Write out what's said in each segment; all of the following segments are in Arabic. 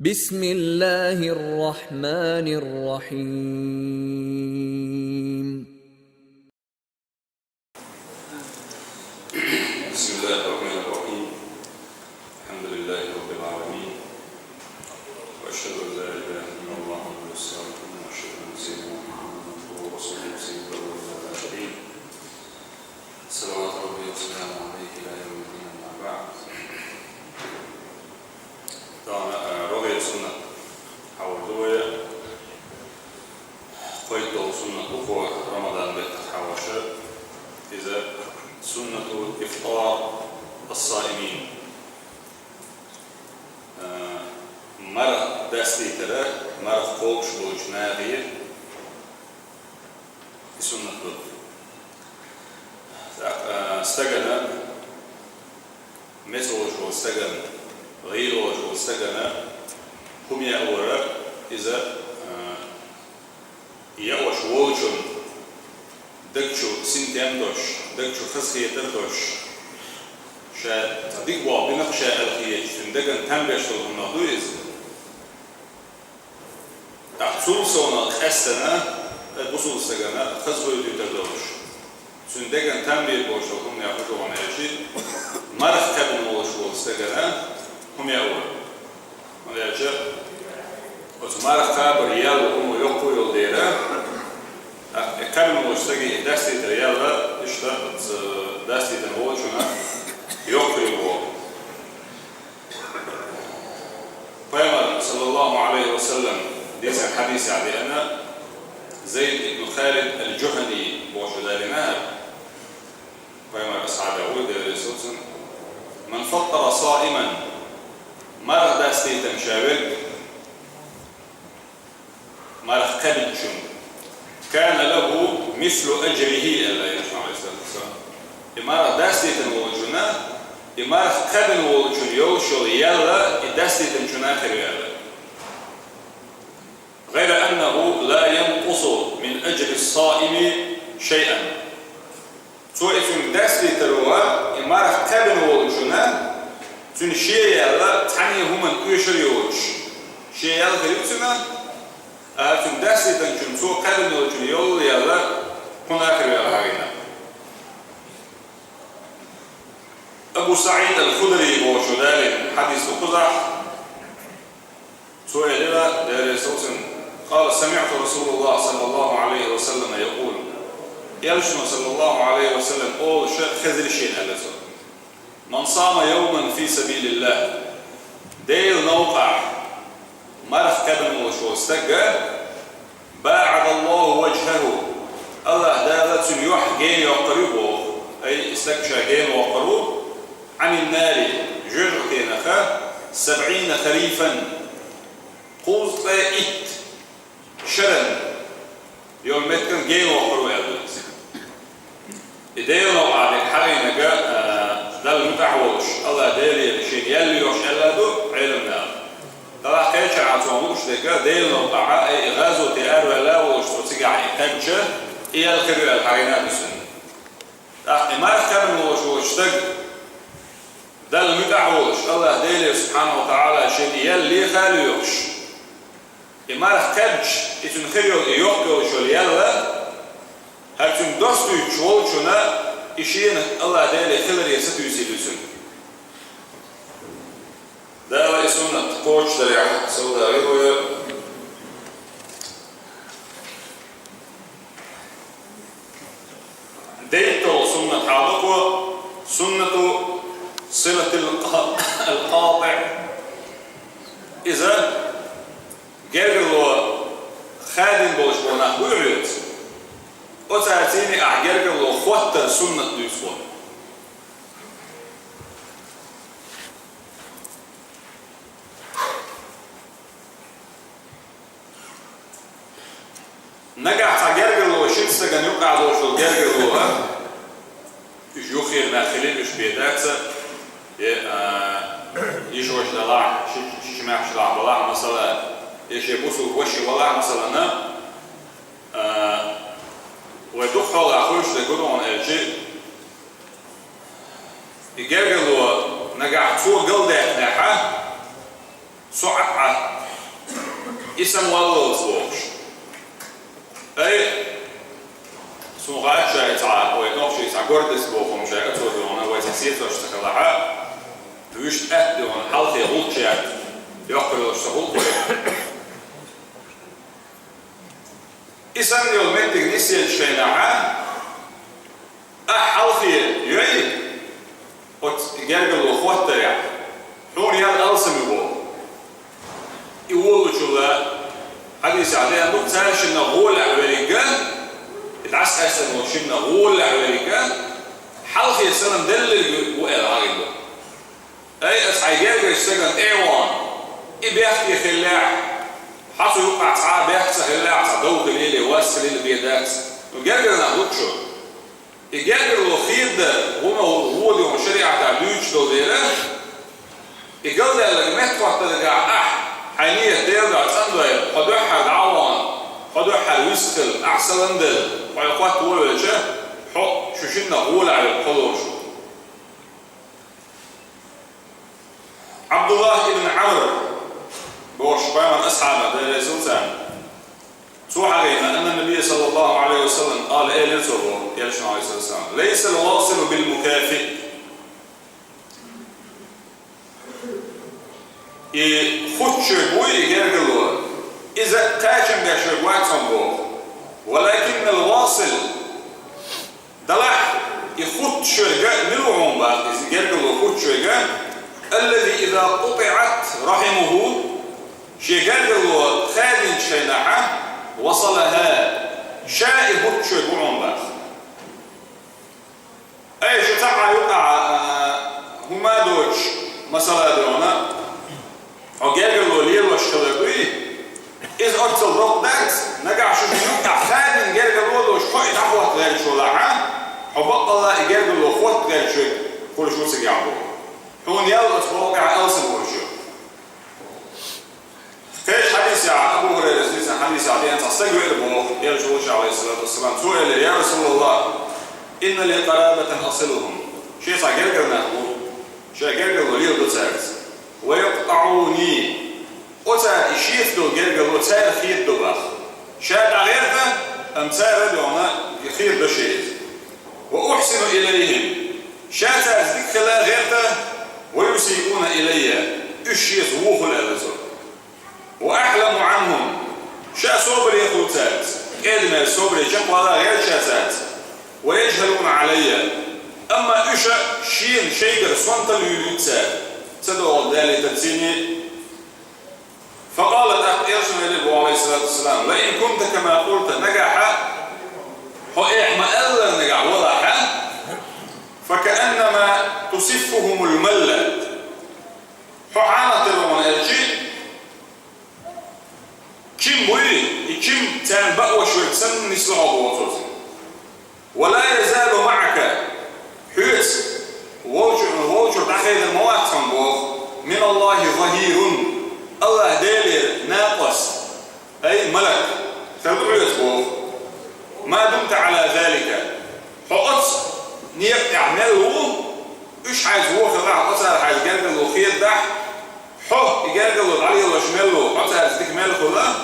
بسم الله الرحمن الرحيم. بسم الله الرحمن الرحيم. الحمد لله رب العالمين، وأشهد أن لا إله إلا الله وحده لا شريك له، وأشهد أن سيدنا محمدا عبده ورسوله سيد الأولين والآخرين، صلوات ربي وسلامه عليه إلى يوم الدين. أما بعد، رغي سنة حوالوية قيد سنة أخرى رمضان بالتحاوشة إذا سنة إفطار الصائمين. مرة دستي ترى مرة قوش بوجناغية سنة ضد استجنا مثل واستجنا غير واستجنا هم يأورا إذا يأوش ووجن دكشو سنتين دوش دكشو خسخية تردوش شا تديك وابنك شا الخية تندقن تنبش تلغنه دويز أحصول سونا خستنا بصول سجنا خسخو يدو تردوش تندقن تنبش بوش هم يأخذوا عن هالشيء مرخ كبن ووش واستجنا هم يأورا ملياجة وتمارخ كابر يالو هم يوكو يلديرا كابن وشتاقي دستي تريالا اشتاقت دستي تنووشنا يوكو يلوو فيمر صلى الله عليه وسلم ديس الحديث عدي أنا زيد بن خالد الجهني بوشدالنا فيمر أصحاب يقول دي رسولسن من فطر صائما مرغ دستي تنشاوك مرغ كبنشم كان له مثل أجره ألا يشمع عليه الصلاة والسلام. إمارة دستي تنوجنا إمارة كبن ووجن يوشل يلا دستي تنشنا خيالا غير أنه لا ينقص من أجر الصائم شيئا. سوء دستي تروى إمارة كبن ووجنا تن شيء يلا تعني هم يشر يوش شيء يلا خيرتنا تن دستي تنشن سوء كبن ووجن يول يلا هنا خيالا هاينا. أبو سعيد الخدري وشدال حديث قزح سئل قال سمعت رسول الله صلى الله عليه وسلم يقول يلشن صلى الله عليه وسلم أول خزر شيء ألسل من صام يوما في سبيل الله ديل نوقع مرخ كبن وشو استقى باعد الله وجهه الله دالت يوح جين يقربه أي استكشى جين وقروب عن النار جرعتين أخا 70 خريفا قوز إت شرن يوم متكن جين وقروب يدوز إديو لو عليك حالي نجا دل متعوش الله ديلي شيء يلي يوش يلادو علمنا طلع كيش عطوموش دكا ديل لو قع غازو تيار ولا وش تسجع يتنشر إيه الخير الحرينا بسن ما كان وش تج دل متعوش الله ديلي سبحانه وتعالى شيء يلي خاليوش إما كج يتنخيو يوكو شو يلا هرتم دوستو يشولشنا إشين الله ديلي خلر يستو يسيلوسن دالا يسونا تقوش دريع سودا غيرويا ديتو سنة حاضقوا سنة صلة القاطع إذا جرجلوا خادم بوشبونا بوريوت وتعطيني أعجرجلوا خوتر سنة ديسون نجح تعجرجلوا شمسة كان يقع دوشو جرجلوا يخير داخلين مش بيداكسة يشوش دلع شماح شلع بلع مثلا يشيبوسو وشي بلع مثلا ودخل أخوش لقدرون الشيء يجرجلوا نجح فوق جلدة نحا سعة اسم والله تبوش أي سمغات شاي تعال وينوش يتع قرد سبوخهم شاي أتودون ويتحسيت واشتغلها ويش أهدون حالتي غلط شاي يقبل واشتغل اسم يوم مدك نسي الشيناعة أحالتي يعي وتجرجل وخوات تريع حون يال ألسم يقولوا شو حديث عليها نقطة شنا غول أمريكا العسكر سنو شنا غول أمريكا حالتي السنة دل وقال عاقل أي أسعيجاج يشتغل أيوان بيحكي خلاع حتى يوقع تعب بيحكي خلاع تدوق اللي يوصل اللي بيدات وجرجل نقول شو الجرجل الأخير ده هو اليوم شريعة تعبيش دوليرة الجلد اللي مهتوى ترجع حينية ترجع تنظر قدوحها العوان قدوحها الويسكل أحسن دل ويقوات ولا شيء حق شوشنا غول على القلوش عبد الله بن عمرو بوش بيمن أصحابه ده سلطان سوحرين أن النبي صلى الله عليه وسلم قال إيه لنسوه يلشن عليه الصلاة والسلام ليس الواصل بالمكافئ يخد شربوي يجرجلوه إذا تاجم بشربوات صنبوه ولكن الواصل دلح يخد شرجاء ملوعون بعد إذا جرجلوه خد شرجاء الذي إذا قطعت رحمه شجرجلوه خالد شيناعه وصلها شائب شربوعون بعد أي شتاع يقع هما دوش مثلا دونا وجرجلوه ليه واشتغلوه إذا قلت الرب دات نجع شو يقع خالد جرجلوه دوش قائد عفوة غير شو لعا حبق الله جرجلوه خوات غير شو كل شو سجعبوه هون يلا تبوقع ألسن ورشو فيش حديث يا أبو هريرة حديث عليه أن تصدقوا إلبوه يرجوش عليه الصلاة والسلام سؤال يا رسول الله إن لي قرابة أصلهم شيء صغير نقول شيء غير وليه بتسارس ويقطعوني أتى الشيف دو غير وتسار خير دو بخ شاد غيرته أمثال دونا خير بشيء وأحسن إليهم شاد ذيك لا غيرته ويسيئون إلي الشيء ووه الأبزر وأحلم عنهم شاء صبر يخوتات كلمة صبر يجب ولا غير شاتات ويجهلون علي أما إشاء شين شيء صنط اليلوتات تدعو ذلك تتسيني فقالت أرسل إليه عليه الصلاة والسلام لئن كنت كما قلت نجح هو إحما ألا نجح ولا حال فكأنما تصفهم الملة حانة الرومان الجيل كم بوي كم تان بقوى شوية سن نسلها بوطوز ولا يزال معك حيث ووجه داخل المواد تنبوغ من الله ظهير الله دالير ناقص أي ملك تدعو يتبوغ ما دمت على ذلك فقط نيك اعمله إيش عايز هو خلاص قصر عايز جرجل وخير دح حه يجرجل عليه ولا شماله قصر عايز تكمل كلها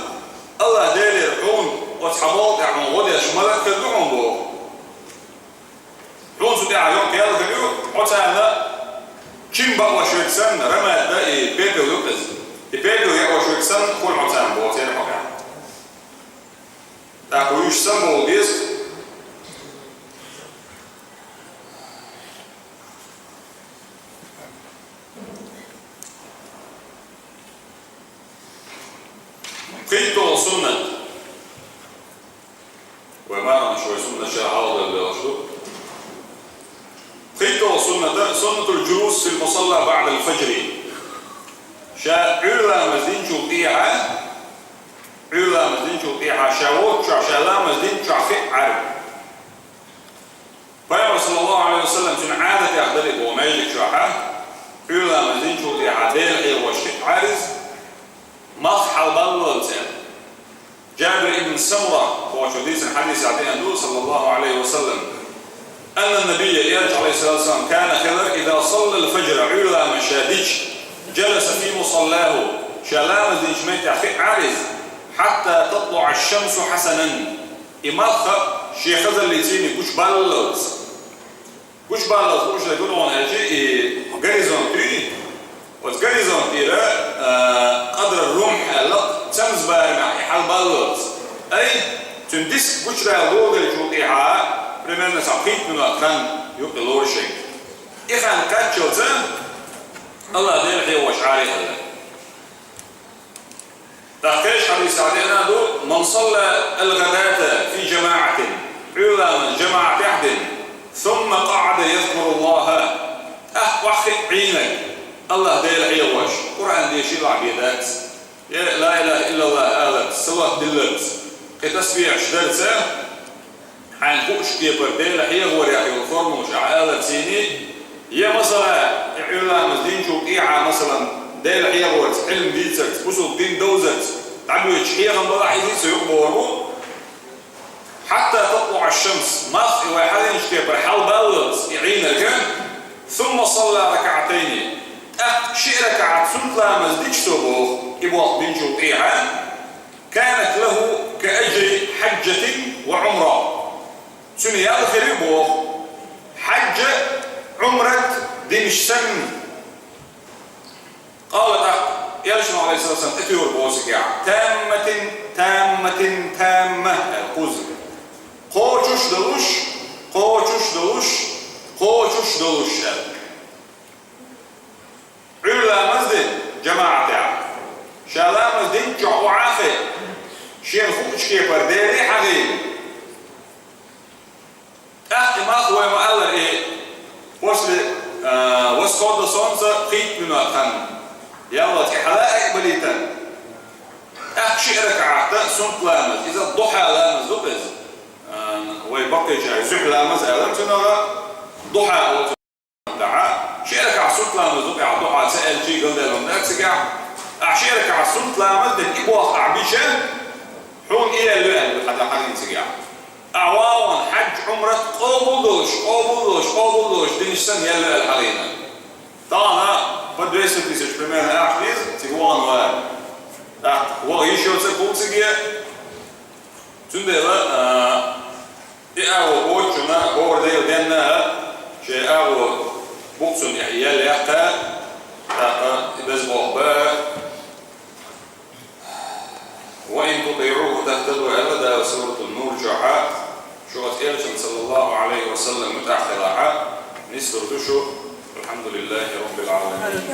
الله دالير حون واصحابات يعني غدا شمالك كلهم بو حون سدع يوم كيال كيو قصر هذا كم بقى شوية سن رمى باقي بيبي ولوكس البيبي يقوى شوية سن كل عطان بو تاني حكا تاكويش سن بو ديسك قيتوا سنة وما شوي سنة شاعر للرشد قيتوا سنة الجلوس في المصلى بعد الفجر علا مزدين شوطيعة علا مزدين شوطيعة شاوت شالا مزدين شعفئ عرب فيا صلى الله عليه وسلم تن عادة يحضرق وميلك شعها علا مزدين شوطيعة ديل وشئ عارز مصحى البلوتين جابر بن سمرة هو حديث عن صلى الله عليه وسلم أن النبي عليه الصلاة والسلام كان خلق إذا صلى الفجر علا مشادج جلس في مصلاه شلامز دينشميت أخي عارز حتى تطلع الشمس حسنا إمالخ شيخ اللي تيني كوش باللوز كوش يقولون هالشيء غريزون تري وغريزون تيرا قدر الرمح اللق تمز بارمع يحل باللوز أي تندس كوش رأيو اللي جوتيها بريميرنا ساقيت من أكران يوكي لورشيك إخان كاتشوزا الله دير حي وشعاري الله تحكيش حديث عدينا دو من صلى الغداة في جماعة علما جماعة أحد ثم قعد يذكر الله وحي عينك الله دير حي وش قرآن دي شيء العبيدات لا إله إلا الله آلت صلاة دلت كتسبيع شدرته حين فوش كيبر دير حي وريحي وفرموش آلت سيني يا مثلا علم الدين شو إيعا مثلا ديل حيوات علم ديتك بوسو دين دوزت تعبوا يشحيها من بلا حيزي سيقبورو حتى تطلع الشمس ماخ واحد يشتي برحال بالغ يعين الكن ثم صلى ركعتين شيء ركعت سنتلا مزديج سوبو إبواق دين شو إيعا كانت له كأجر حجة وعمرة سنيا الخريبو حجة عمرة دي مش سن قالت يرشم عليه الصلاة والسلام اتيور بوسك تامة القوزر قوشوش دلوش علا مزدين جماعة شالا مزدين جعو عاخي شين خوش كيبر ديري حقيقي ما هو ما قال ايه после восхода солнца قيت من الخن يلا تحلاء بليتا شيء ركعة سنت لامز إذا الضحى لامز دقز ويبقي جاي زح لامز ألم تنرى ضحى دعاء شيء ركعة سنت لامز دقع ضحى سأل شيء قل لهم ذاك سقع شيء ركعة سنت لامز دن إبواق عبيشة حون إلى اللؤل حتى حقين سقع أعوان حج عمرة قابلوش دينش سن يلا الحرينا طبعا بدرسة تيسش بمعنى أحليز تيوان و يشوف سكوت سجيا تندلا إعو بوتشنا بور ديو دينا شيء إعو بوتشن يحيال يحكى بزبوح با وإن تطيعوه تهتدوا أبدا سورة النور جعاء شوات إيرشن صلى الله عليه وسلم متأخرها نسر تشو الحمد لله رب العالمين